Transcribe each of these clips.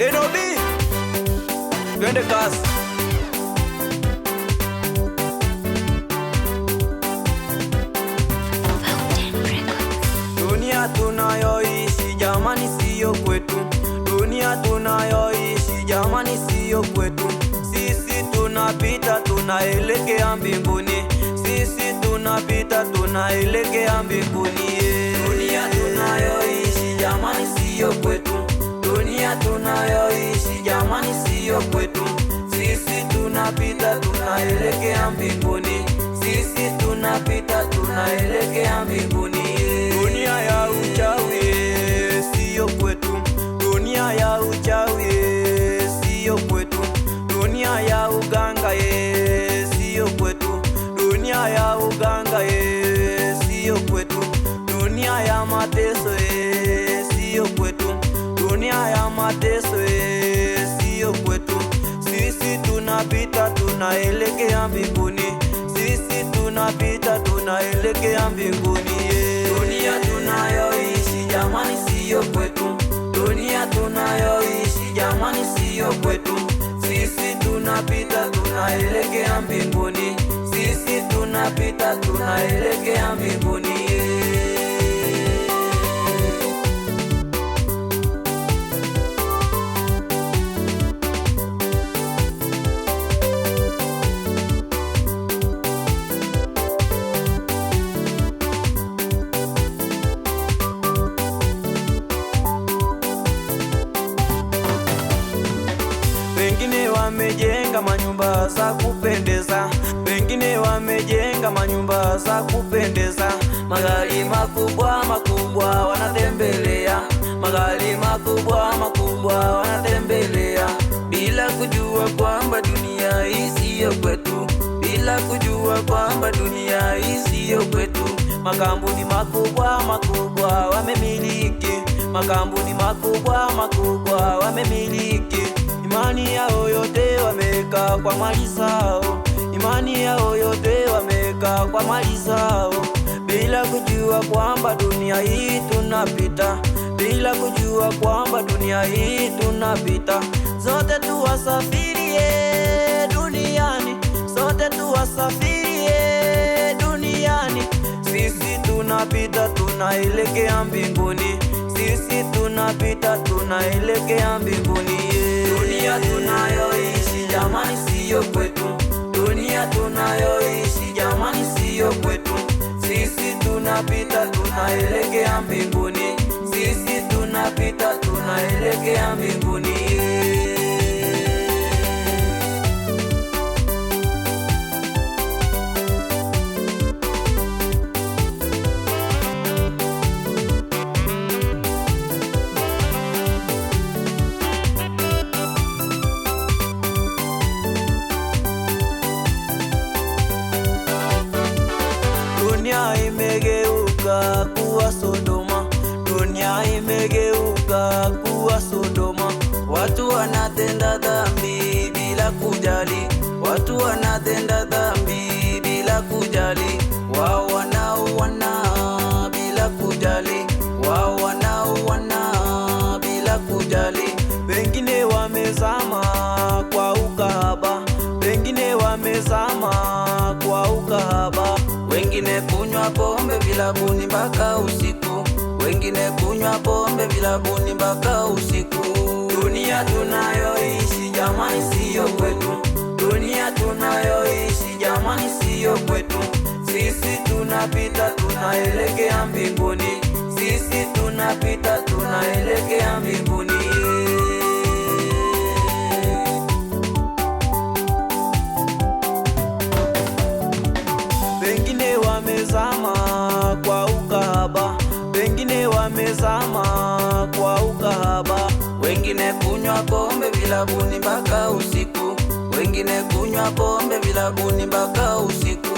Kenobi, twende kasi. Dunia tunayoishi jamani siyo kwetu, dunia tunayoishi jamani siyo kwetu. Sisi tunapita tunaelekea mbinguni, sisi tunapita tunaelekea mbinguni. Dunia tunayoishi jamani siyo kwetu, dunia tunayoishi jamani siyo kwetu. Sisi tunapita tunaelekea mbinguni, sisi tunapita tunaelekea mbinguni. Dunia ya uchawi siyo kwetu, dunia ya uchawi siyo kwetu, dunia ya uganga siyo kwetu, dunia ya uganga siyo kwetu, dunia ya mateso siyo kwetu, dunia ya mateso siyo kwetu. Sisi tunapita tunaelekea mbinguni, sisi tunapita tunaelekea mbinguni. Dunia tunayoishi jamani siyo kwetu, dunia tunayoishi jamani siyo kwetu. Sisi tunapita tunaelekea mbinguni, sisi tunapita tunaelekea mbinguni. Wengine wamejenga manyumba za kupendeza, wengine wamejenga manyumba za kupendeza. Magari makubwa makubwa wanatembelea, magari makubwa makubwa wanatembelea, bila kujua kwamba dunia hii siyo kwetu, bila kujua kwamba dunia hii siyo kwetu. Makampuni makubwa makubwa wamemiliki, makampuni makubwa makubwa wamemiliki. Imani yao yote wameka kwa mali zao, imani yao yote wameka kwa mali zao, bila kujua kwamba dunia hii tunapita, bila kujua kwamba dunia hii tunapita. Zote tuwasafirie duniani, zote tuwasafirie duniani. Sisi tunapita tunaelekea mbinguni, sisi tunapita tunaelekea mbinguni. Dunia tunayoishi jamani siyo kwetu, dunia tunayoishi jamani siyo kwetu. Sisi tunapita tunaelekea mbinguni, sisi tunapita tunaelekea mbinguni. Dunia imegeuka kuwa Sodoma, dunia imegeuka kuwa Sodoma. Watu wanatenda dhambi bila kujali, watu wanatenda dhambi bila kujali. Wao wanauana bila kujali, wao wanauana bila kujali. Wengine wamezama kwa ukahaba, wengine wamezama kwa ukahaba. Wengine kunywa pombe vilabuni mpaka usiku, wengine kunywa pombe vilabuni mpaka usiku. Dunia tunayoishi jamani siyo kwetu, dunia tunayoishi jamani siyo kwetu. Sisi tunapita tunaelekea mbinguni, sisi tunapita tunaelekea mbinguni. Wengine wamezama kwa ukahaba, wengine wamezama kwa ukahaba. Wengine kunywa pombe vilabuni mpaka usiku, wengine kunywa pombe vilabuni mpaka usiku.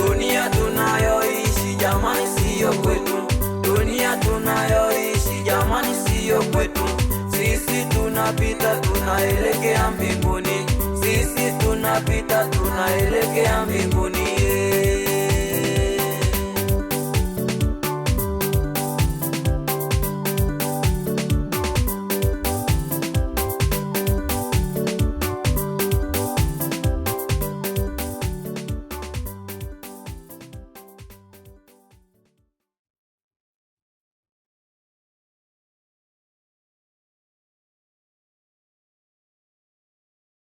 Dunia tunayoishi jamani siyo kwetu, dunia tunayoishi jamani siyo kwetu. Sisi tunapita tunaelekea mbinguni, sisi tunapita tunaelekea mbinguni.